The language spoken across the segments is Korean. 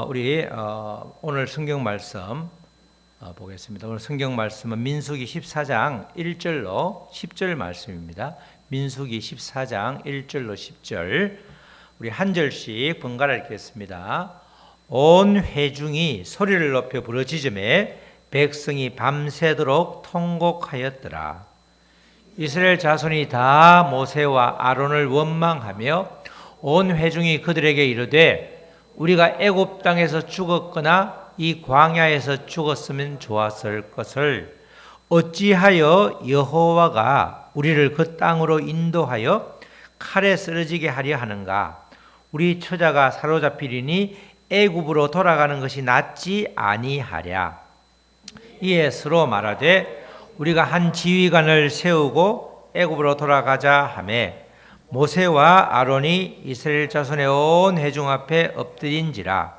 우리 오늘 성경 말씀 보겠습니다. 오늘 성경 말씀은 민수기 14장 1절로 10절 말씀입니다. 민수기 14장 1절로 10절 우리 한 절씩 번갈아 읽겠습니다. 온 회중이 소리를 높여 부르짖음에 백성이 밤새도록 통곡하였더라. 이스라엘 자손이 다 모세와 아론을 원망하며 온 회중이 그들에게 이르되 우리가 애굽 땅에서 죽었거나 이 광야에서 죽었으면 좋았을 것을 어찌하여 여호와가 우리를 그 땅으로 인도하여 칼에 쓰러지게 하려 하는가? 우리 처자가 사로잡히리니 애굽으로 돌아가는 것이 낫지 아니하랴. 이에 서로 말하되 우리가 한 지휘관을 세우고 애굽으로 돌아가자 하매 모세와 아론이 이스라엘 자손의 온 회중 앞에 엎드린지라.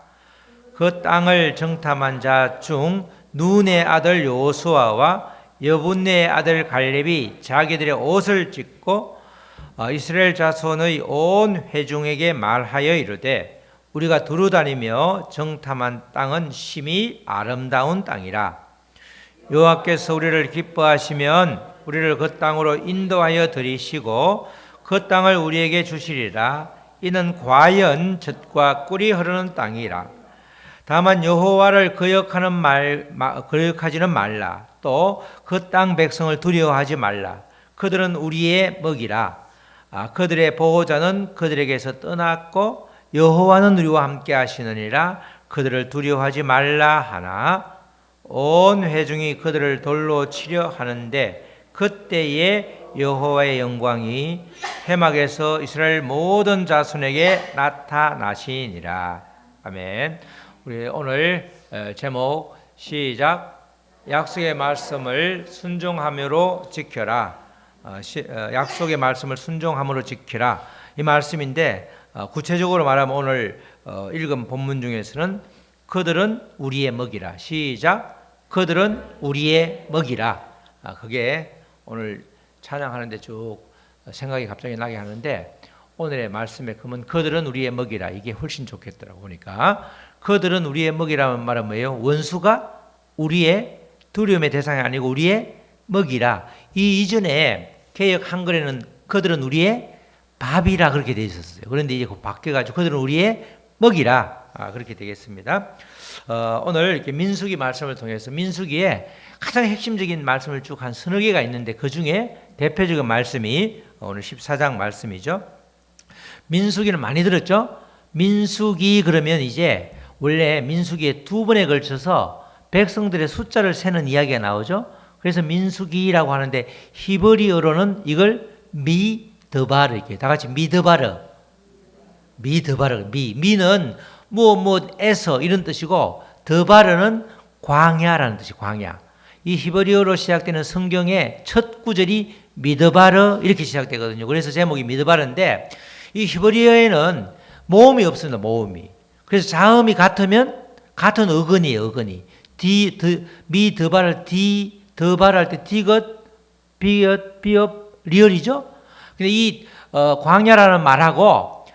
그 땅을 정탐한 자 중 눈의 아들 여호수아와 여분네의 아들 갈렙이 자기들의 옷을 찢고 이스라엘 자손의 온 회중에게 말하여 이르되 우리가 두루다니며 정탐한 땅은 심히 아름다운 땅이라. 여호와께서 우리를 기뻐하시면 우리를 그 땅으로 인도하여 들이시고 그 땅을 우리에게 주시리라. 이는 과연 젖과 꿀이 흐르는 땅이라. 다만 여호와를 거역하지는 말라. 또 그 땅 백성을 두려워하지 말라. 그들은 우리의 먹이라. 그들의 보호자는 그들에게서 떠났고 여호와는 우리와 함께 하시느니라. 그들을 두려워하지 말라 하나 온 회중이 그들을 돌로 치려 하는데 그때에 여호와의 영광이 회막에서 이스라엘 모든 자손에게 나타나시니라. 아멘. 우리 오늘 제목 시작. 약속의 말씀을 순종함으로 지켜라. 약속의 말씀을 순종함으로 지켜라. 이 말씀인데 구체적으로 말하면 오늘 읽은 본문 중에서는 그들은 우리의 먹이라. 시작. 그들은 우리의 먹이라. 그게 오늘 찬양하는데 쭉 생각이 갑자기 나게 하는데 오늘의 말씀에 그러면 그들은 우리의 먹이라. 이게 훨씬 좋겠더라고 보니까. 그들은 우리의 먹이라는 말은 뭐예요? 원수가 우리의 두려움의 대상이 아니고 우리의 먹이라. 이 이전에 개역 한글에는 그들은 우리의 밥이라 그렇게 되어 있었어요. 그런데 이제 바뀌어가지고 그들은 우리의 먹이라. 그렇게 되겠습니다. 오늘 이렇게 민수기 말씀을 통해서 민수기에 가장 핵심적인 말씀을 쭉 한 서너 개가 있는데 그 중에 대표적인 말씀이 오늘 14장 말씀이죠. 민수기는 많이 들었죠? 민수기 그러면 이제 원래 민수기에 두 번에 걸쳐서 백성들의 숫자를 세는 이야기가 나오죠. 그래서 민수기라고 하는데 히브리어로는 이걸 미드바르 이렇게 다 같이 미드바르 미는 뭐에서 이런 뜻이고 드바르는 광야라는 뜻이 광야. 이 히브리어로 시작되는 성경의 첫 구절이 미드바르 이렇게 시작되거든요. 그래서 제목이 미드바르인데 이 히브리어에는 모음이 없습니다. 모음이. 그래서 자음이 같으면 같은 어근이에요. 어근이. 미드바르 드바르 할 때 디귿 비엇 비업 리얼이죠. 근데 이 광야라는 말하고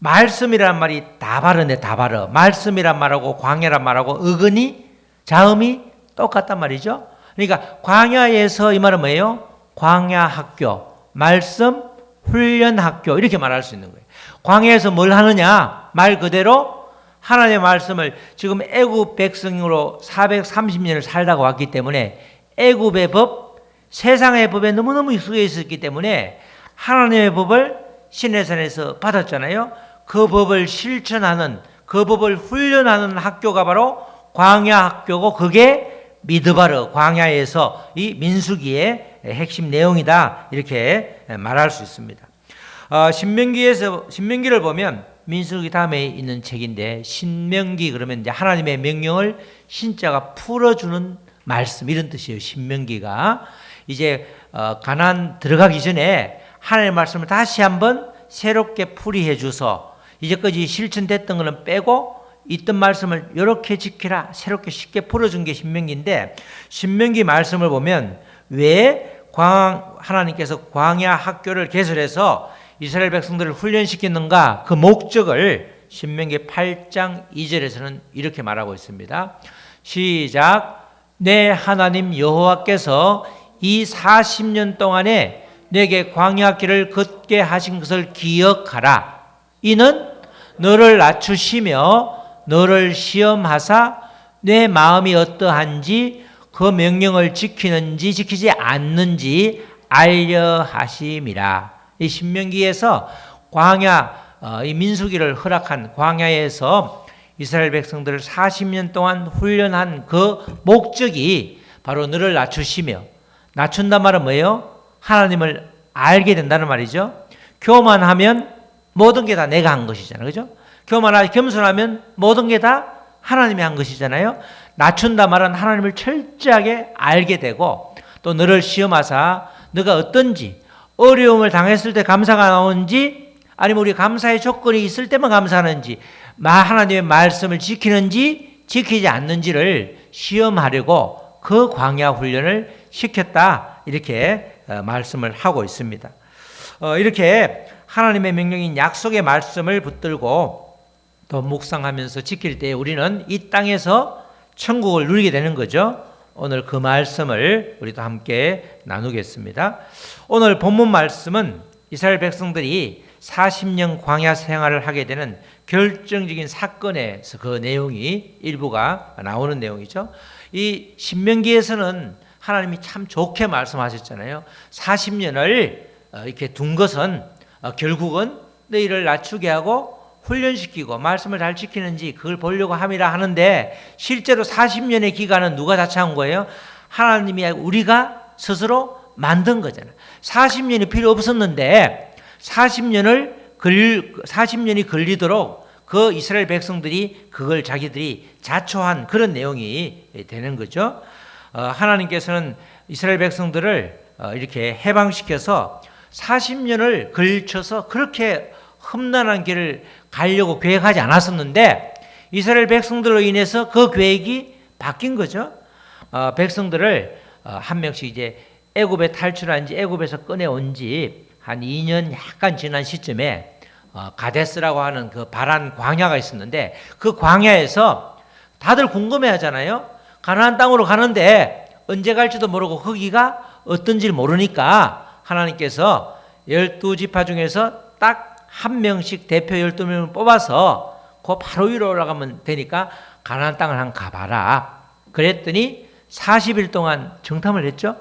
말씀이라는 말이 다바르네 다바르. 말씀이란 말하고 광야란 말하고 어근이 자음이 똑같단 말이죠. 그러니까 광야에서 이 말은 뭐예요? 광야 학교, 말씀 훈련 학교 이렇게 말할 수 있는 거예요. 광야에서 뭘 하느냐? 말 그대로 하나님의 말씀을 지금 애굽 백성으로 430년을 살다가 왔기 때문에 애굽의 법, 세상의 법에 너무너무 익숙해 있었기 때문에 하나님의 법을 시내산에서 받았잖아요. 그 법을 실천하는, 그 법을 훈련하는 학교가 바로 광야 학교고 그게 미드바르 광야에서 이 민수기의 핵심 내용이다 이렇게 말할 수 있습니다. 신명기를 보면 민수기 다음에 있는 책인데 신명기 그러면 이제 하나님의 명령을 신자가 풀어주는 말씀 이런 뜻이에요. 신명기가 이제 가나안 들어가기 전에 하나님의 말씀을 다시 한번 새롭게 풀이해 줘서 이제까지 실천됐던 거는 빼고 있던 말씀을 이렇게 지키라 새롭게 쉽게 풀어준 게 신명기인데 신명기 말씀을 보면 왜 하나님께서 광야 학교를 개설해서 이스라엘 백성들을 훈련시켰는가 그 목적을 신명기 8장 2절에서는 이렇게 말하고 있습니다. 시작. 내 하나님 여호와께서 이 40년 동안에 내게 광야 길을 걷게 하신 것을 기억하라. 이는 너를 낮추시며 너를 시험하사 내 마음이 어떠한지 그 명령을 지키는지 지키지 않는지 알려 하심이라. 이 신명기에서 광야, 이 민수기를 허락한 광야에서 이스라엘 백성들을 40년 동안 훈련한 그 목적이 바로 너를 낮추시며, 낮춘단 말은 뭐예요? 하나님을 알게 된다는 말이죠. 교만하면 모든 게 다 내가 한 것이잖아요. 그죠? 교만하고 겸손하면 모든 게 다 하나님이 한 것이잖아요. 낮춘다 말은 하나님을 철저하게 알게 되고, 또 너를 시험하사 너가 어떤지, 어려움을 당했을 때 감사가 나오는지, 아니면 우리 감사의 조건이 있을 때만 감사하는지, 하나님의 말씀을 지키는지 지키지 않는지를 시험하려고 그 광야 훈련을 시켰다, 이렇게 말씀을 하고 있습니다. 이렇게 하나님의 명령인 약속의 말씀을 붙들고 또 묵상하면서 지킬 때 우리는 이 땅에서 천국을 누리게 되는 거죠. 오늘 그 말씀을 우리도 함께 나누겠습니다. 오늘 본문 말씀은 이스라엘 백성들이 40년 광야 생활을 하게 되는 결정적인 사건에서 그 내용이 일부가 나오는 내용이죠. 이 신명기에서는 하나님이 참 좋게 말씀하셨잖아요. 40년을 이렇게 둔 것은 결국은 너희를 낮추게 하고 훈련시키고 말씀을 잘 지키는지 그걸 보려고 함이라 하는데, 실제로 40년의 기간은 누가 자처한 거예요? 하나님이 우리가 스스로 만든 거잖아요. 40년이 필요 없었는데 40년이 걸리도록 그 이스라엘 백성들이 그걸 자기들이 자초한 그런 내용이 되는 거죠. 하나님께서는 이스라엘 백성들을 이렇게 해방시켜서 40년을 걸쳐서 그렇게 험난한 길을 가려고 계획하지 않았었는데, 이스라엘 백성들로 인해서 그 계획이 바뀐 거죠. 백성들을 한 명씩 이제 애굽에 탈출한 지, 애굽에서 꺼내온 지 한 2년 약간 지난 시점에 가데스라고 하는 그 바란 광야가 있었는데, 그 광야에서 다들 궁금해 하잖아요. 가나안 땅으로 가는데 언제 갈지도 모르고 거기가 어떤지 모르니까 하나님께서 12지파 중에서 딱 한 명씩 대표 12명을 뽑아서 그 바로 위로 올라가면 되니까 가나안 땅을 한번 가봐라. 그랬더니 40일 동안 정탐을 했죠.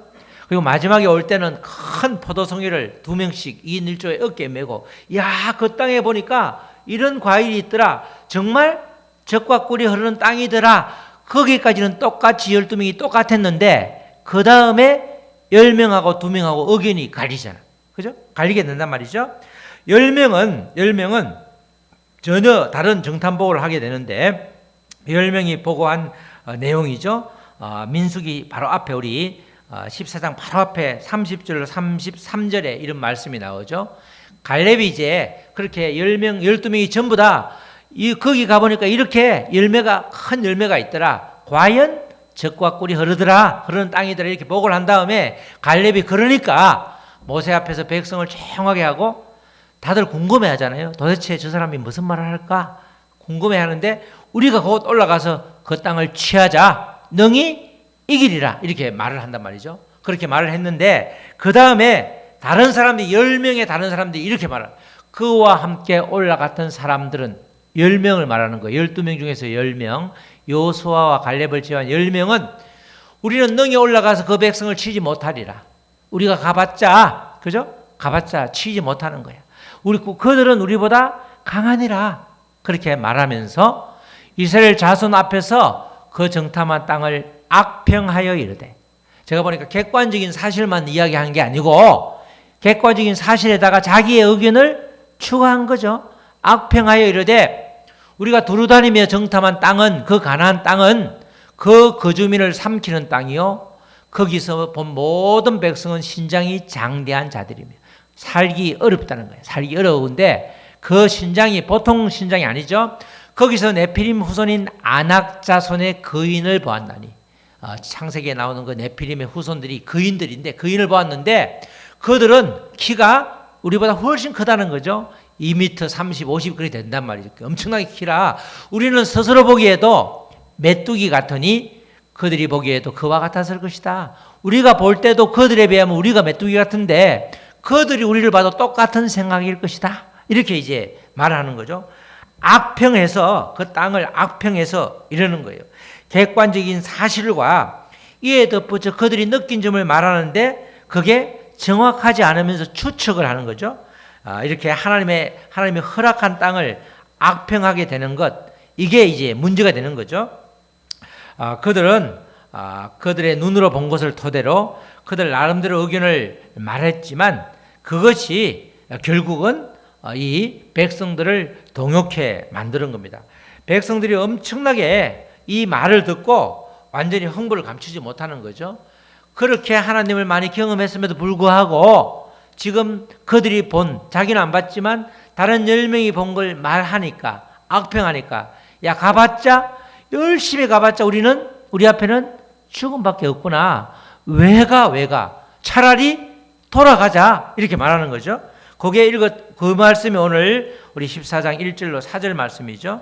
그리고 마지막에 올 때는 큰 포도송이를 2명씩 2인 1조에 어깨에 메고, 야, 그 땅에 보니까 이런 과일이 있더라. 정말 젖과 꿀이 흐르는 땅이더라. 거기까지는 똑같이 12명이 똑같았는데 그 다음에 10명하고 2명하고 의견이 갈리잖아. 그죠? 갈리게 된단 말이죠. 10명은 전혀 다른 정탐복을 하게 되는데, 10명이 보고한 내용이죠. 민수기 바로 앞에 우리 14장 바로 앞에 30절 33절에 이런 말씀이 나오죠. 갈렙이 이제 그렇게 10명 12명이 전부 다 거기 가보니까 이렇게 열매가 큰 열매가 있더라. 과연 젖과 꿀이 흐르는 땅이더라. 이렇게 보고를 한 다음에 갈렙이 그러니까 모세 앞에서 백성을 조용하게 하고, 다들 궁금해 하잖아요. 도대체 저 사람이 무슨 말을 할까 궁금해 하는데, 우리가 곧 올라가서 그 땅을 취하자. 능히 이기리라. 이렇게 말을 한단 말이죠. 그렇게 말을 했는데, 그 다음에 다른 사람들이 10명의 다른 사람들이 이렇게 말해요. 그와 함께 올라갔던 사람들은 10명을 말하는 거예요. 12명 중에서 10명, 여호수아와 갈렙을 제외한 10명은 우리는 능히 올라가서 그 백성을 치지 못하리라. 우리가 가봤자, 그죠? 가봤자 치지 못하는 거야. 그들은 우리보다 강하니라. 그렇게 말하면서 이스라엘 자손 앞에서 그 정탐한 땅을 악평하여 이르되, 제가 보니까 객관적인 사실만 이야기한 게 아니고 객관적인 사실에다가 자기의 의견을 추가한 거죠. 악평하여 이르되, 우리가 두루다니며 정탐한 땅은, 그 가나안 땅은 그 거주민을 삼키는 땅이요, 거기서 본 모든 백성은 신장이 장대한 자들이며 살기 어렵다는 거예요. 살기 어려운데 그 신장이 보통 신장이 아니죠. 거기서 네피림 후손인 아낙 자손의 거인을 보았나니, 창세기에 나오는 그 네피림의 후손들이 거인들인데, 거인을 보았는데 그들은 키가 우리보다 훨씬 크다는 거죠. 2m 30, 50 그렇게 된단 말이죠. 엄청나게 키라. 우리는 스스로 보기에도 메뚜기 같으니 그들이 보기에도 그와 같았을 것이다. 우리가 볼 때도 그들에 비하면 우리가 메뚜기 같은데 그들이 우리를 봐도 똑같은 생각일 것이다. 이렇게 이제 말하는 거죠. 악평해서 그 땅을 악평해서 이러는 거예요. 객관적인 사실과 이에 덧붙여 그들이 느낀 점을 말하는데 그게 정확하지 않으면서 추측을 하는 거죠. 이렇게 하나님의 허락한 땅을 악평하게 되는 것, 이게 이제 문제가 되는 거죠. 그들은 그들의 눈으로 본 것을 토대로 그들 나름대로 의견을 말했지만 그것이 결국은 이 백성들을 동요케 만드는 겁니다. 백성들이 엄청나게 이 말을 듣고 완전히 흥분을 감추지 못하는 거죠. 그렇게 하나님을 많이 경험했음에도 불구하고 지금 그들이 자기는 안 봤지만 다른 10명이 본 걸 말하니까, 악평하니까, 야 가봤자, 열심히 가봤자 우리 앞에는 죽음밖에 없구나. 왜 가? 차라리 돌아가자. 이렇게 말하는 거죠. 거기에 그 말씀이 오늘 우리 14장 1절로 4절 말씀이죠.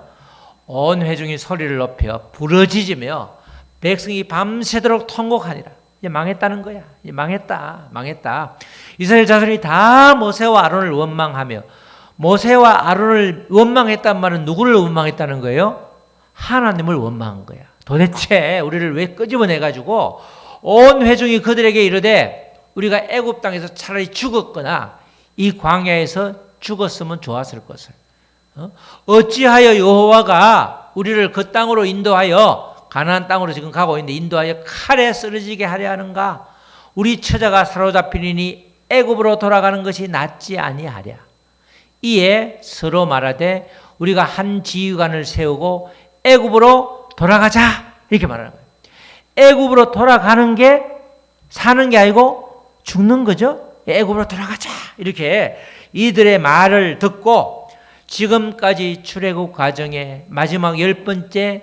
온 회중이 소리를 높여 부르짖으며 백성이 밤새도록 통곡하니라. 이제 망했다는 거야. 이제 망했다. 이스라엘 자손이 다 모세와 아론을 원망하며, 모세와 아론을 원망했단 말은 누구를 원망했다는 거예요? 하나님을 원망한 거야. 도대체 우리를 왜 끄집어내가지고 온 회중이 그들에게 이르되 우리가 애굽 땅에서 차라리 죽었거나 이 광야에서 죽었으면 좋았을 것을. 어찌하여 여호와가 우리를 그 땅으로 인도하여 가나안 땅으로 지금 가고 있는데 인도하여 칼에 쓰러지게 하려 하는가? 우리 처자가 사로잡히니 애굽으로 돌아가는 것이 낫지 아니하랴. 이에 서로 말하되 우리가 한 지휘관을 세우고 애굽으로 돌아가자. 이렇게 말하는 거예요. 애굽으로 돌아가는 게 사는 게 아니고 죽는 거죠. 애굽으로 돌아가자. 이렇게 이들의 말을 듣고 지금까지 출애굽 과정의 마지막 10번째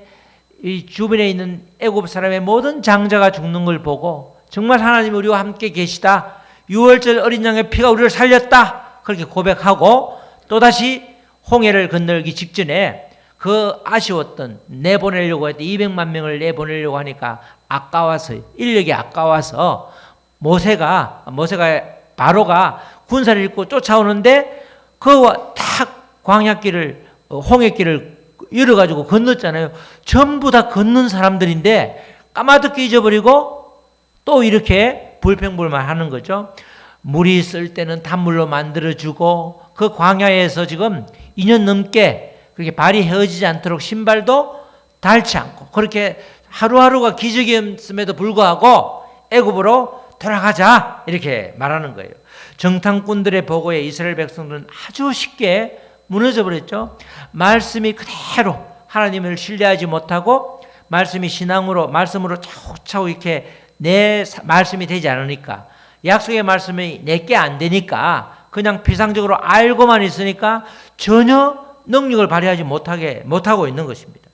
이 주변에 있는 애굽 사람의 모든 장자가 죽는 걸 보고 정말 하나님이 우리와 함께 계시다. 6월절 어린 양의 피가 우리를 살렸다. 그렇게 고백하고 또다시 홍해를 건너기 직전에 그 아쉬웠던 내보내려고 했던 200만 명을 내보내려고 하니까 인력이 아까워서 모세가 바로가 군사를 입고 쫓아오는데 그 탁 광야길을 홍해길을 열어가지고 건넜잖아요. 전부 다 걷는 사람들인데 까마득히 잊어버리고 또 이렇게 불평불만 하는 거죠. 물이 쓸 때는 단물로 만들어주고 그 광야에서 지금 2년 넘게 그렇게 발이 헤어지지 않도록 신발도 닳지 않고 그렇게 하루하루가 기적이었음에도 불구하고 애굽으로 돌아가자 이렇게 말하는 거예요. 정탐꾼들의 보고에 이스라엘 백성들은 아주 쉽게 무너져 버렸죠. 말씀이 그대로 하나님을 신뢰하지 못하고 말씀으로 차곡차곡 이렇게 내 말씀이 되지 않으니까 약속의 말씀이 내게 안 되니까 그냥 피상적으로 알고만 있으니까 전혀 능력을 발휘하지 못하고 있는 것입니다.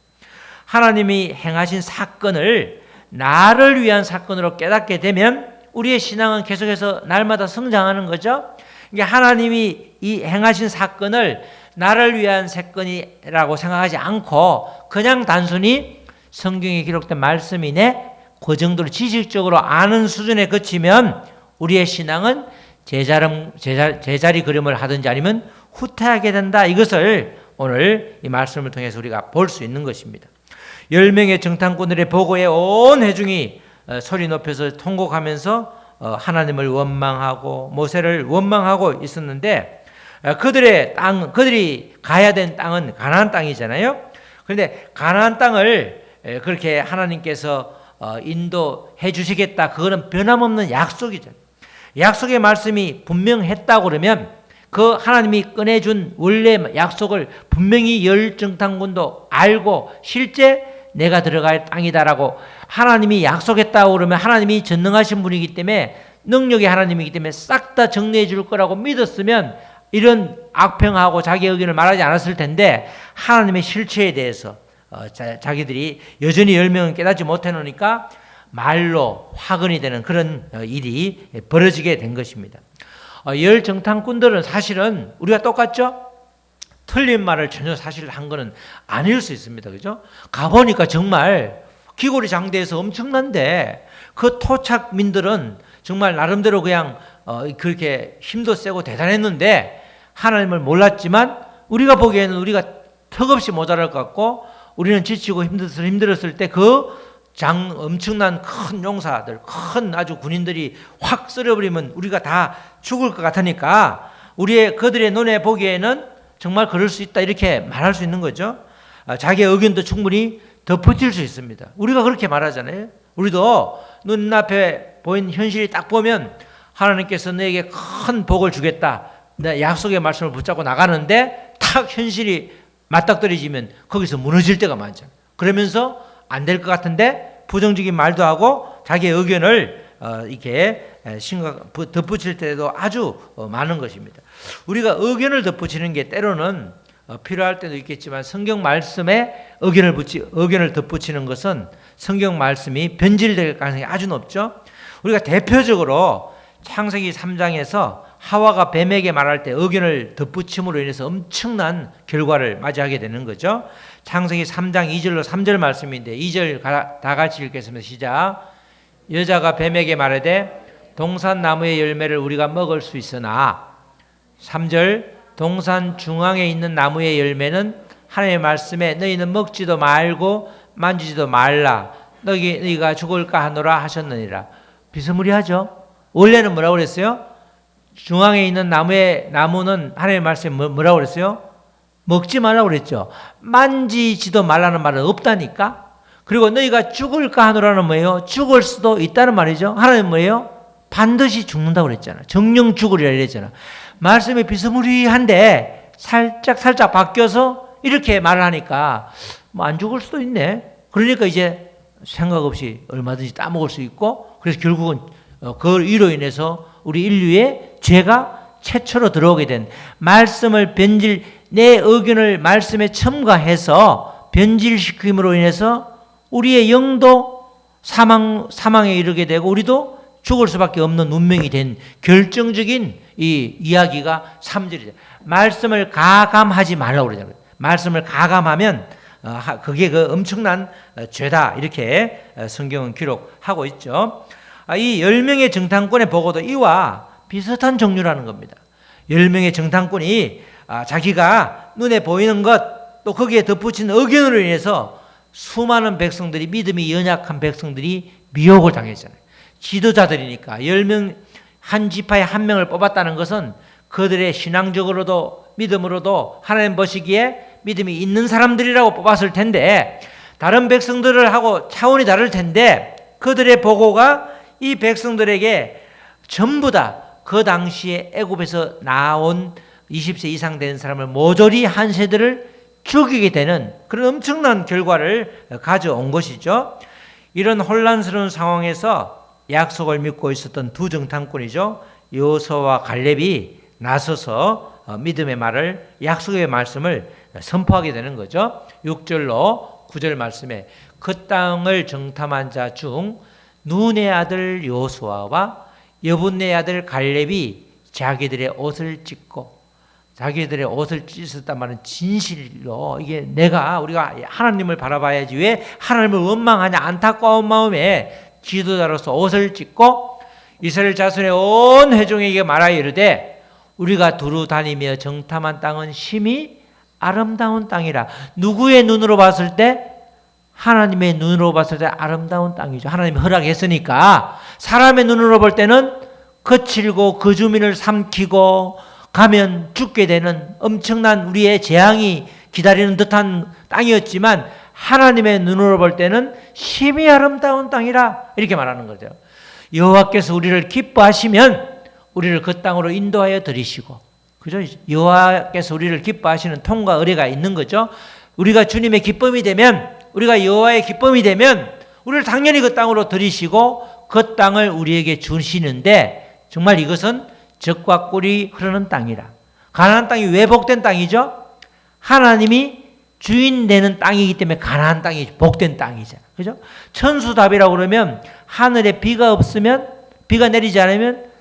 하나님이 행하신 사건을 나를 위한 사건으로 깨닫게 되면 우리의 신앙은 계속해서 날마다 성장하는 거죠. 그러니까 하나님이 이 행하신 사건을 나를 위한 사건이라고 생각하지 않고 그냥 단순히 성경에 기록된 말씀이네 그 정도로 지식적으로 아는 수준에 그치면 우리의 신앙은 제자리 걸음을 하든지 아니면 후퇴하게 된다. 이것을 오늘 이 말씀을 통해서 우리가 볼 수 있는 것입니다. 10명의 정탐꾼들의 보고에 온 회중이 소리 높여서 통곡하면서 하나님을 원망하고 모세를 원망하고 있었는데 그들이 가야 된 땅은 가나안 땅이잖아요. 그런데 가나안 땅을 그렇게 하나님께서 인도해 주시겠다. 그거는 변함없는 약속이잖아요. 약속의 말씀이 분명했다고 그러면 그 하나님이 꺼내준 원래 약속을 분명히 열 정탐꾼도 알고 실제 내가 들어갈 땅이다라고 하나님이 약속했다고 그러면 하나님이 전능하신 분이기 때문에 능력의 하나님이기 때문에 싹 다 정리해 줄 거라고 믿었으면 이런 악평하고 자기 의견을 말하지 않았을 텐데 하나님의 실체에 대해서 자기들이 여전히 10명은 깨닫지 못해 놓으니까 말로 화근이 되는 그런 일이 벌어지게 된 것입니다. 열 정탐꾼들은 사실은 우리가 똑같죠? 틀린 말을 전혀 사실 한 거는 아닐 수 있습니다. 그죠? 가보니까 정말 기골이 장대해서 엄청난데 그 토착민들은 정말 나름대로 그냥 그렇게 힘도 세고 대단했는데 하나님을 몰랐지만 우리가 보기에는 우리가 턱없이 모자랄 것 같고 우리는 지치고 힘들었을 때 그 엄청난 큰 용사들, 큰 아주 군인들이 확 쓸어버리면 우리가 다 죽을 것 같으니까 그들의 눈에 보기에는 정말 그럴 수 있다 이렇게 말할 수 있는 거죠. 자기의 의견도 충분히 덧붙일 수 있습니다. 우리가 그렇게 말하잖아요. 우리도 눈앞에 보인 현실이 딱 보면 하나님께서 너에게 큰 복을 주겠다. 내 약속의 말씀을 붙잡고 나가는데 탁 현실이 맞닥뜨려지면 거기서 무너질 때가 많죠. 그러면서 안 될 것 같은데 부정적인 말도 하고 자기의 의견을 이렇게 덧붙일 때도 아주 많은 것입니다. 우리가 의견을 덧붙이는 게 때로는 필요할 때도 있겠지만 성경 말씀에 의견을 덧붙이는 것은 성경 말씀이 변질될 가능성이 아주 높죠. 우리가 대표적으로 창세기 3장에서 하와가 뱀에게 말할 때 의견을 덧붙임으로 인해서 엄청난 결과를 맞이하게 되는 거죠. 창세기 3장 2절로 3절 말씀인데 2절 다 같이 읽겠습니다. 시작. 여자가 뱀에게 말하되 동산 나무의 열매를 우리가 먹을 수 있으나 3절 동산 중앙에 있는 나무의 열매는 하나님의 말씀에 너희는 먹지도 말고 만지지도 말라 너희가 죽을까 하노라 하셨느니라. 비스무리하죠. 원래는 뭐라고 그랬어요? 중앙에 있는 나무는 하나님의 말씀에 뭐라고 그랬어요? 먹지 말라고 그랬죠. 만지지도 말라는 말은 없다니까. 그리고 너희가 죽을까 하노라는 뭐예요? 죽을 수도 있다는 말이죠. 하나님 뭐예요? 반드시 죽는다고 그랬잖아. 정령 죽으리라 그랬잖아. 말씀이 비스무리한데 살짝 바뀌어서 이렇게 말을 하니까 뭐 안 죽을 수도 있네. 그러니까 이제 생각 없이 얼마든지 따먹을 수 있고 그래서 결국은 그 이로 인해서 우리 인류의 죄가 최초로 들어오게 된 말씀을 내 의견을 말씀에 첨가해서 변질시킴으로 인해서 우리의 영도 사망에 이르게 되고 우리도 죽을 수밖에 없는 운명이 된 결정적인 이 이야기가 3절이죠. 말씀을 가감하지 말라고 그러잖아요. 말씀을 가감하면 그게 그 엄청난 죄다 이렇게 성경은 기록하고 있죠. 이 10명의 정탐꾼의 보고도 이와 비슷한 종류라는 겁니다. 10명의 정탐꾼이 자기가 눈에 보이는 것 또 거기에 덧붙인 의견으로 인해서 수많은 백성들이 믿음이 연약한 백성들이 미혹을 당했잖아요. 지도자들이니까 10명 한 지파에 한 명을 뽑았다는 것은 그들의 신앙적으로도 믿음으로도 하나님 보시기에 믿음이 있는 사람들이라고 뽑았을 텐데 다른 백성들을 하고 차원이 다를 텐데 그들의 보고가 이 백성들에게 전부 다 그 당시에 애굽에서 나온 20세 이상 된 사람을 모조리 한 세대를 죽이게 되는 그런 엄청난 결과를 가져온 것이죠. 이런 혼란스러운 상황에서 약속을 믿고 있었던 두 정탐꾼이죠. 여호수아와 갈렙이 나서서 믿음의 말을 약속의 말씀을 선포하게 되는 거죠. 6절로 9절 말씀에 그 땅을 정탐한 자 중 눈의 아들 여호수아와 여분의 아들 갈렙이 자기들의 옷을 찢고 자기들의 옷을 찢었단 말은 진실로 이게 우리가 하나님을 바라봐야지 왜 하나님을 원망하냐 안타까운 마음에 지도자로서 옷을 찢고 이스라엘 자손의 온 회중에게 말하여 이르되 우리가 두루 다니며 정탐한 땅은 심히 아름다운 땅이라. 누구의 눈으로 봤을 때? 하나님의 눈으로 봤을 때 아름다운 땅이죠. 하나님이 허락했으니까. 사람의 눈으로 볼 때는 거칠고 그 주민을 삼키고 가면 죽게 되는 엄청난 우리의 재앙이 기다리는 듯한 땅이었지만 하나님의 눈으로 볼 때는 심히 아름다운 땅이라 이렇게 말하는 거죠. 여호와께서 우리를 기뻐하시면 우리를 그 땅으로 인도하여 들이시고, 그죠? 여호와께서 우리를 기뻐하시는 통과 의례가 있는 거죠. 우리가 주님의 기쁨이 되면, 우리가 여호와의 기쁨이 되면 우리를 당연히 그 땅으로 들이시고 그 땅을 우리에게 주시는데 정말 이것은 젖과 꿀이 흐르는 땅이라. 가나안 땅이 왜 복된 땅이죠? 하나님이 주인 되는 땅이기 때문에 가나안 땅이 복된 땅이잖아요. 그죠? 천수답이라고 그러면 하늘에 비가 없으면, 비가 내리지 않으면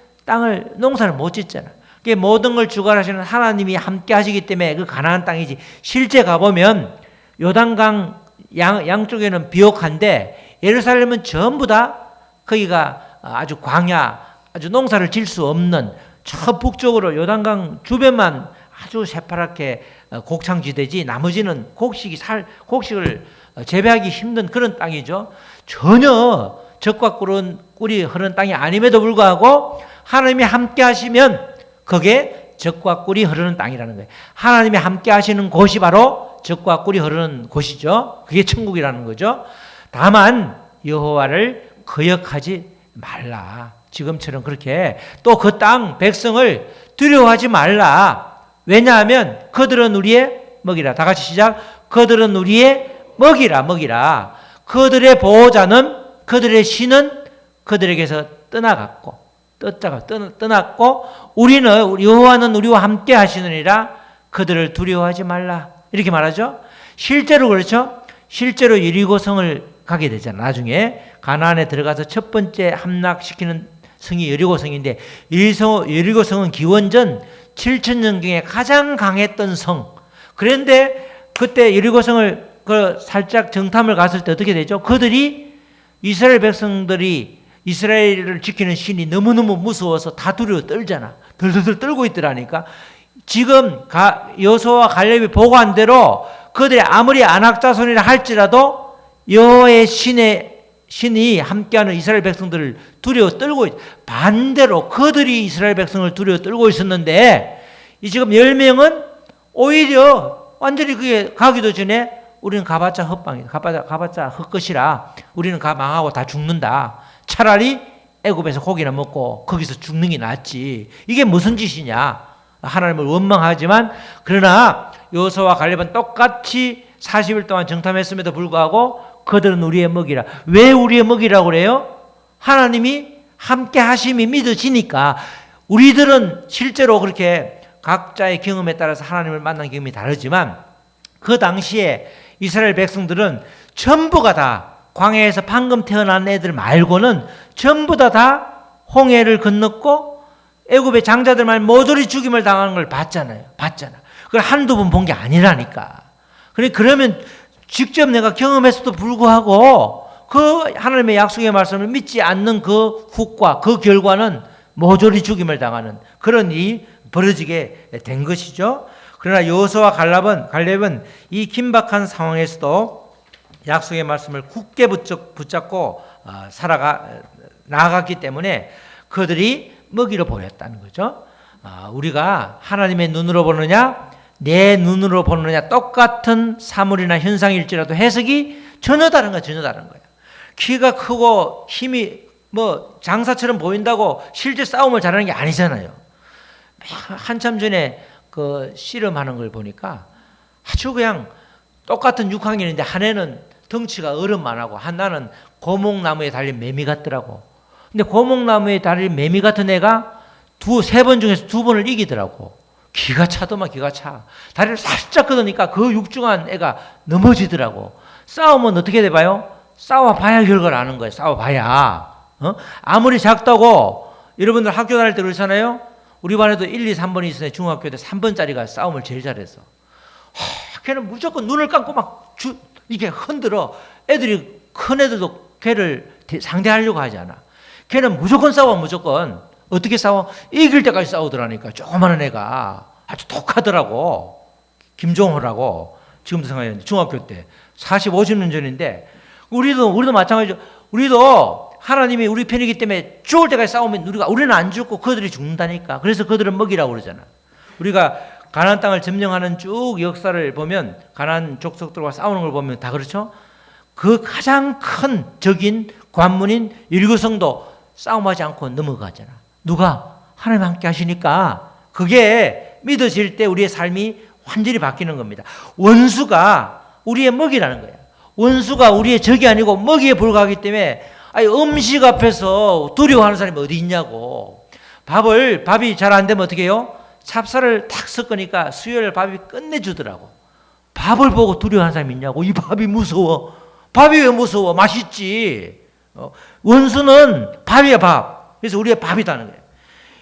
농사를 못 짓잖아요. 그게 모든 걸 주관하시는 하나님이 함께 하시기 때문에 그 가나안 땅이지. 실제 가보면 요단강 양쪽에는 비옥한데 예루살렘은 전부 다 거기가 아주 광야, 아주 농사를 질 수 없는 저 북쪽으로 요단강 주변만 아주 새파랗게 곡창지대지 나머지는 곡식을 재배하기 힘든 그런 땅이죠. 전혀 적과 꿀이 흐르는 땅이 아님에도 불구하고 하나님이 함께 하시면 그게 적과 꿀이 흐르는 땅이라는 거예요. 하나님이 함께 하시는 곳이 바로 적과 꿀이 흐르는 곳이죠. 그게 천국이라는 거죠. 다만 여호와를 거역하지 말라. 지금처럼 그렇게 또 그 땅 백성을 두려워하지 말라. 왜냐하면 그들은 우리의 먹이라. 다 같이 시작. 그들은 우리의 먹이라. 그들의 보호자는, 그들의 신은 그들에게서 떠나갔고 우리 여호와는 우리와 함께 하시느니라. 그들을 두려워하지 말라. 이렇게 말하죠. 실제로 그렇죠. 실제로 여리고성을 가게 되잖아. 나중에 가나안에 들어가서 첫 번째 함락시키는 성이 여리고성인데 여리고성은 기원전 7,000년경에 가장 강했던 성. 그런데 그때 여리고성을 살짝 정탐을 갔을 때 어떻게 되죠? 그들이 이스라엘 백성들이 이스라엘을 지키는 신이 너무너무 무서워서 다 두려워 떨잖아. 덜덜덜 떨고 있더라니까. 지금 여호수아와 갈렙이 보고한 대로 그들이 아무리 안악자손이라 할지라도 여호와의 신이 함께하는 이스라엘 백성들을 두려워 떨고 반대로 그들이 이스라엘 백성을 두려워 떨고 있었는데 이 지금 10명은 오히려 완전히 그게 가기도 전에 우리는 가봤자 헛방이다. 가봤자 헛것이라 우리는 망하고 다 죽는다. 차라리 애굽에서 고기나 먹고 거기서 죽는 게 낫지. 이게 무슨 짓이냐. 하나님을 원망하지만 그러나 여호수아와 갈렙은 똑같이 40일 동안 정탐했음에도 불구하고 그들은 우리의 먹이라. 왜 우리의 먹이라고 그래요? 하나님이 함께 하심이 믿어지니까. 우리들은 실제로 그렇게 각자의 경험에 따라서 하나님을 만난 경험이 다르지만 그 당시에 이스라엘 백성들은 전부가 다 광야에서 방금 태어난 애들 말고는 전부 다 홍해를 건넜고 애굽의 장자들만 모조리 죽임을 당하는 걸 봤잖아. 그걸 한두 번 본 게 아니라니까. 그러면 직접 내가 경험했어도 불구하고 그 하나님의 약속의 말씀을 믿지 않는 그 후과 그 결과는 모조리 죽임을 당하는 그런 일이 벌어지게 된 것이죠. 그러나 여호수아와 갈렙은 이 긴박한 상황에서도 약속의 말씀을 굳게 붙잡고 나아갔기 때문에 그들이 먹이로 보였다는 거죠. 우리가 하나님의 눈으로 보느냐 내 눈으로 보느냐 똑같은 사물이나 현상일지라도 해석이 전혀 다른 거야. 키가 크고 힘이 장사처럼 보인다고 실제 싸움을 잘하는 게 아니잖아요. 한참 전에 그 씨름하는 걸 보니까 아주 그냥 똑같은 육항이인데 한 애는 덩치가 어른만하고 하나는 고목나무에 달린 매미 같더라고. 근데 고목나무에 달린 매미 같은 애가 세 번 중에서 2번을 이기더라고. 기가 차더만 기가 차. 다리를 살짝 걷으니까 그 육중한 애가 넘어지더라고. 싸우면 어떻게 돼봐요? 싸워봐야 결과를 아는 거예요. 싸워봐야. 아무리 작다고 여러분들 학교 다닐 때 그렇잖아요. 우리 반에도 1, 2, 3번이 있었는데 중학교 때 3번짜리가 싸움을 제일 잘했어. 걔는 무조건 눈을 감고 막 이게 흔들어. 애들이 큰 애들도 걔를 상대하려고 하지 않아. 걔는 무조건 싸워. 무조건. 어떻게 싸워? 이길 때까지 싸우더라니까. 조그마한 애가 아주 독하더라고. 김종호라고. 지금도 생각하는데 중학교 때 40, 50년 전인데 우리도 마찬가지죠. 우리도 하나님이 우리 편이기 때문에 죽을 때까지 싸우면 우리는 안 죽고 그들이 죽는다니까. 그래서 그들은 먹이라고 그러잖아. 우리가 가나안 땅을 점령하는 쭉 역사를 보면 가나안 족속들과 싸우는 걸 보면 다 그렇죠. 그 가장 큰 적인 관문인 여리고성도 싸움하지 않고 넘어가잖아. 누가? 하나님 함께 하시니까 그게 믿어질 때 우리의 삶이 완전히 바뀌는 겁니다. 원수가 우리의 먹이라는 거야. 원수가 우리의 적이 아니고 먹이에 불과하기 때문에 음식 앞에서 두려워하는 사람이 어디 있냐고. 밥이 잘 안 되면 어떻게 해요? 찹쌀을 탁 섞으니까 수요일 밥이 끝내주더라고. 밥을 보고 두려워하는 사람이 있냐고. 이 밥이 무서워. 밥이 왜 무서워? 맛있지. 원수는 밥이야 밥. 그래서 우리의 밥이다는 거예요.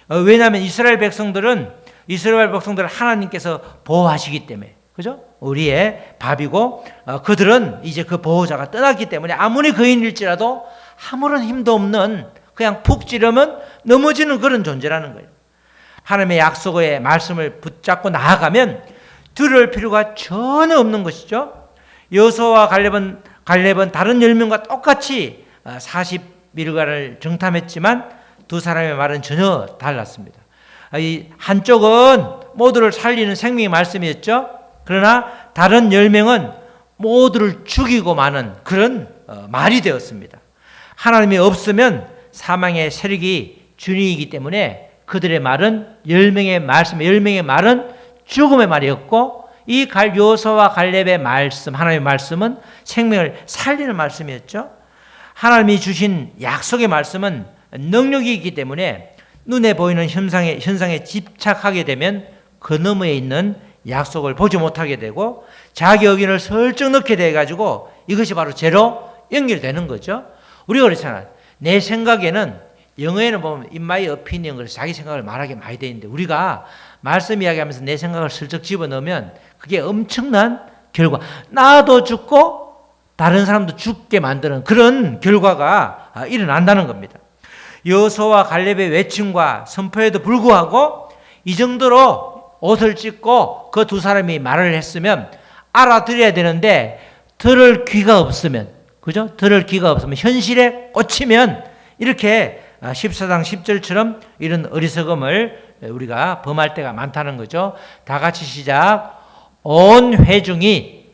왜냐하면 이스라엘 백성들을 하나님께서 보호하시기 때문에, 그죠? 우리의 밥이고, 그들은 이제 그 보호자가 떠났기 때문에 아무리 거인일지라도 아무런 힘도 없는, 그냥 푹 찌르면 넘어지는 그런 존재라는 거예요. 하나님의 약속의 말씀을 붙잡고 나아가면 두려울 필요가 전혀 없는 것이죠. 여호수아와 갈렙은 다른 10명과 똑같이 40일간을 정탐했지만 두 사람의 말은 전혀 달랐습니다. 이 한쪽은 모두를 살리는 생명의 말씀이었죠. 그러나 다른 10명은 모두를 죽이고 마는 그런 말이 되었습니다. 하나님이 없으면 사망의 세력이 준이이기 때문에 그들의 말은 10명의 말은 죽음의 말이었고, 이 여호수아와 갈렙의 말씀, 하나님의 말씀은 생명을 살리는 말씀이었죠. 하나님이 주신 약속의 말씀은 능력이 있기 때문에 눈에 보이는 현상에 집착하게 되면 그 너머에 있는 약속을 보지 못하게 되고 자기 의견을 설정 넣게 돼가지고 이것이 바로 죄로 연결되는 거죠. 우리가 그렇잖아요. 내 생각에는, 영어에는 보면 in my opinion, 그래서 자기 생각을 말하게 많이 돼 있는데, 우리가 말씀 이야기하면서 내 생각을 슬쩍 집어넣으면 그게 엄청난 결과, 나도 죽고 다른 사람도 죽게 만드는 그런 결과가 일어난다는 겁니다. 여호수아와 갈렙의 외침과 선포에도 불구하고 이 정도로 옷을 찢고 그 두 사람이 말을 했으면 알아들어야 되는데, 들을 귀가 없으면, 그죠? 들을 귀가 없으면, 현실에 꽂히면 이렇게 14장 10절처럼 이런 어리석음을 우리가 범할 때가 많다는 거죠. 다 같이 시작. 온 회중이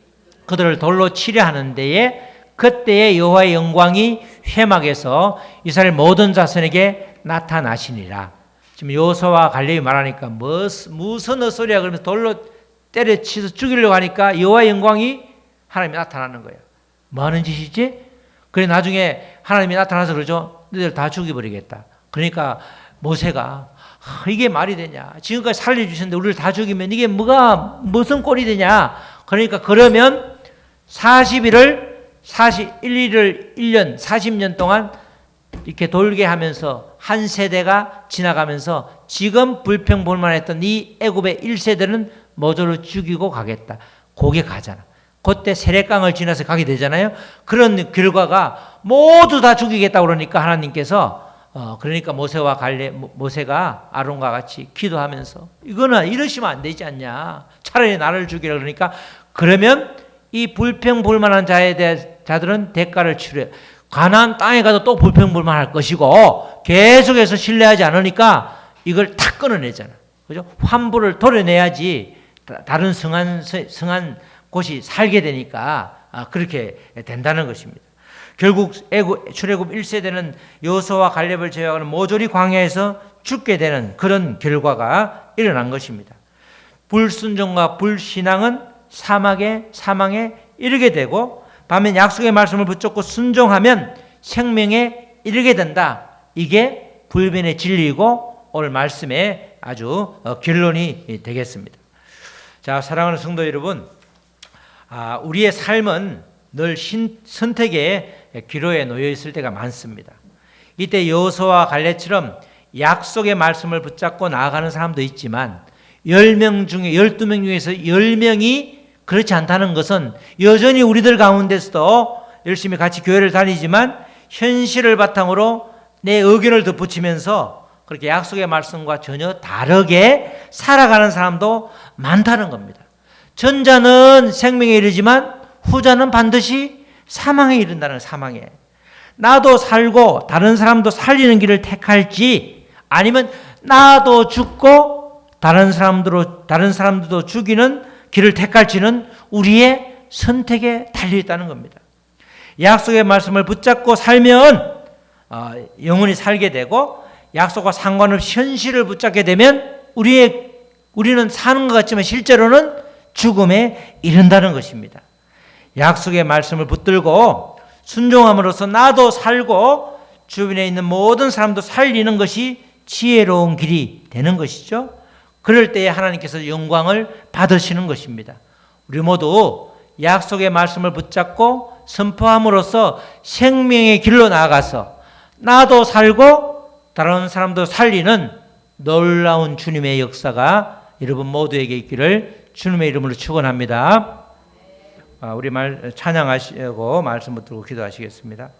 그들을 돌로 치려 하는 데에 그때의 여호와의 영광이 회막에서 이스라엘 모든 자손에게 나타나시니라. 지금 여호수아와 갈렙이 말하니까 무슨 헛소리야 그러면서 돌로 때려치서 죽이려고 하니까 여호와의 영광이 하나님이 나타나는 거예요. 뭐 하는 짓이지? 그래 나중에 하나님이 나타나서 그러죠. 너희들 다 죽여버리겠다. 그러니까 모세가 이게 말이 되냐? 지금까지 살려주셨는데 우리를 다 죽이면 이게 무슨 꼴이 되냐? 그러니까 그러면 41일을 1년 40년 동안 이렇게 돌게 하면서 한 세대가 지나가면서 지금 불평불만했던 이 애굽의 1세대는 모조리 죽이고 가겠다. 거기에 가잖아. 그때 세례강을 지나서 가게 되잖아요. 그런 결과가 모두 다 죽이겠다 그러니까 하나님께서 그러니까 모세가 아론과 같이 기도하면서 이거는 이러시면 안 되지 않냐. 차라리 나를 죽이라 그러니까 그러면 이 불평불만한 자들은 대가를 치르. 가나안 땅에 가도 또 불평불만할 것이고 계속해서 신뢰하지 않으니까 이걸 탁 끊어내잖아. 그죠? 환부를 도려내야지 다른 성한 곳이 살게 되니까 그렇게 된다는 것입니다. 결국 출애굽 1세대는 여호수아와 갈렙을 제외하고는 모조리 광야에서 죽게 되는 그런 결과가 일어난 것입니다. 불순종과 불신앙은 사망에 이르게 되고, 반면 약속의 말씀을 붙잡고 순종하면 생명에 이르게 된다. 이게 불변의 진리이고 오늘 말씀의 아주 결론이 되겠습니다. 자, 사랑하는 성도 여러분, 우리의 삶은 늘 선택의 기로에 놓여 있을 때가 많습니다. 이때 여호수아와 갈렙처럼 약속의 말씀을 붙잡고 나아가는 사람도 있지만 10명 중에 12명 중에서 10명이 그렇지 않다는 것은 여전히 우리들 가운데서도 열심히 같이 교회를 다니지만 현실을 바탕으로 내 의견을 덧붙이면서 그렇게 약속의 말씀과 전혀 다르게 살아가는 사람도 많다는 겁니다. 전자는 생명에 이르지만 후자는 반드시 사망에 이른다는, 사망에. 나도 살고 다른 사람도 살리는 길을 택할지, 아니면 나도 죽고 다른 사람들도 죽이는 길을 택할지는 우리의 선택에 달려 있다는 겁니다. 약속의 말씀을 붙잡고 살면 영원히 살게 되고, 약속과 상관없이 현실을 붙잡게 되면 우리는 사는 것 같지만 실제로는 죽음에 이른다는 것입니다. 약속의 말씀을 붙들고 순종함으로써 나도 살고 주변에 있는 모든 사람도 살리는 것이 지혜로운 길이 되는 것이죠. 그럴 때에 하나님께서 영광을 받으시는 것입니다. 우리 모두 약속의 말씀을 붙잡고 선포함으로써 생명의 길로 나아가서 나도 살고 다른 사람도 살리는 놀라운 주님의 역사가 여러분 모두에게 있기를 주님의 이름으로 축원합니다. 우리 찬양하시고 말씀 붙들고 기도하시겠습니다.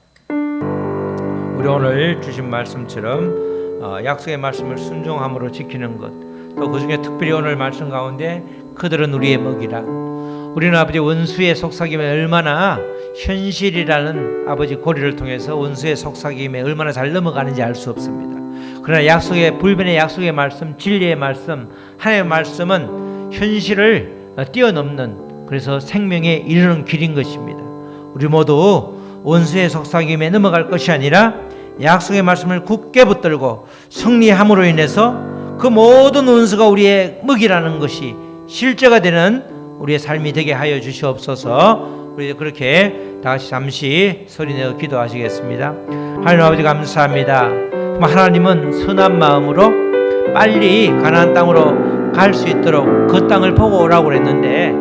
우리 오늘 주신 말씀처럼 약속의 말씀을 순종함으로 지키는 것, 또 그중에 특별히 오늘 말씀 가운데 그들은 우리의 먹이라. 우리는 아버지 원수의 속삭임에 얼마나 현실이라는 아버지 고리를 통해서 원수의 속삭임에 얼마나 잘 넘어가는지 알 수 없습니다. 그러나 약속의 불변의 약속의 말씀, 진리의 말씀, 하나님의 말씀은 현실을 뛰어넘는, 그래서 생명에 이르는 길인 것입니다. 우리 모두 원수의 속삭임에 넘어갈 것이 아니라 약속의 말씀을 굳게 붙들고 승리함으로 인해서 그 모든 원수가 우리의 먹이라는 것이 실제가 되는 우리의 삶이 되게 하여 주시옵소서. 우리 그렇게 다 같이 잠시 소리내어 기도하시겠습니다. 하나님 아버지 감사합니다. 하나님은 선한 마음으로 빨리 가나안 땅으로 갈 수 있도록 그 땅을 보고 오라고 그랬는데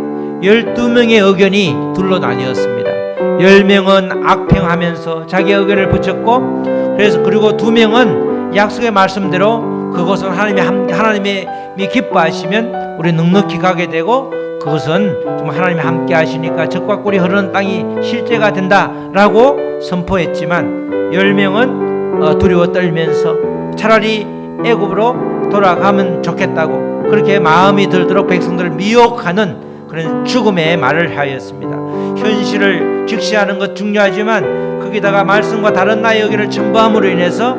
12명의 의견이 둘로 나뉘었습니다. 10명은 악평하면서 자기 의견을 붙였고, 그래서 그리고 2명은 약속의 말씀대로 그것은 하나님이 기뻐하시면 우리 넉넉히 가게 되고, 그것은 정말 하나님이 함께 하시니까 적과 꿀이 흐르는 땅이 실제가 된다라고 선포했지만 10명은 두려워 떨면서 차라리 애굽으로 돌아가면 좋겠다고 그렇게 마음이 들도록 백성들을 미혹하는 그런 죽음의 말을 하였습니다. 현실을 직시하는 것 중요하지만 거기다가 말씀과 다른 나의 의견을 첨부함으로 인해서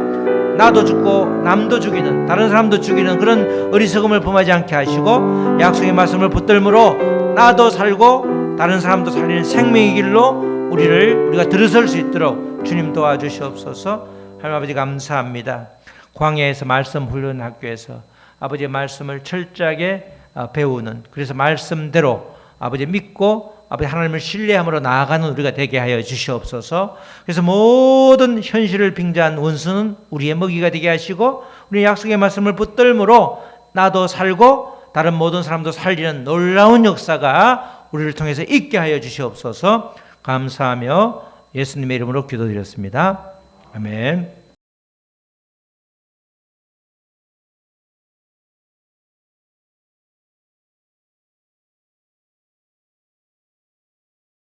나도 죽고 남도 죽이는, 다른 사람도 죽이는 그런 어리석음을 범하지 않게 하시고 약속의 말씀을 붙들므로 나도 살고 다른 사람도 살리는 생명의 길로 우리가 들어설 수 있도록 주님 도와주시옵소서. 하나님 아버지 감사합니다. 광야에서 말씀 훈련 학교에서 아버지의 말씀을 철저하게 배우는, 그래서 말씀대로 아버지 믿고 아버지 하나님을 신뢰함으로 나아가는 우리가 되게 하여 주시옵소서. 그래서 모든 현실을 빙자한 원수는 우리의 먹이가 되게 하시고 우리 약속의 말씀을 붙들므로 나도 살고 다른 모든 사람도 살리는 놀라운 역사가 우리를 통해서 있게 하여 주시옵소서. 감사하며 예수님의 이름으로 기도드렸습니다. 아멘.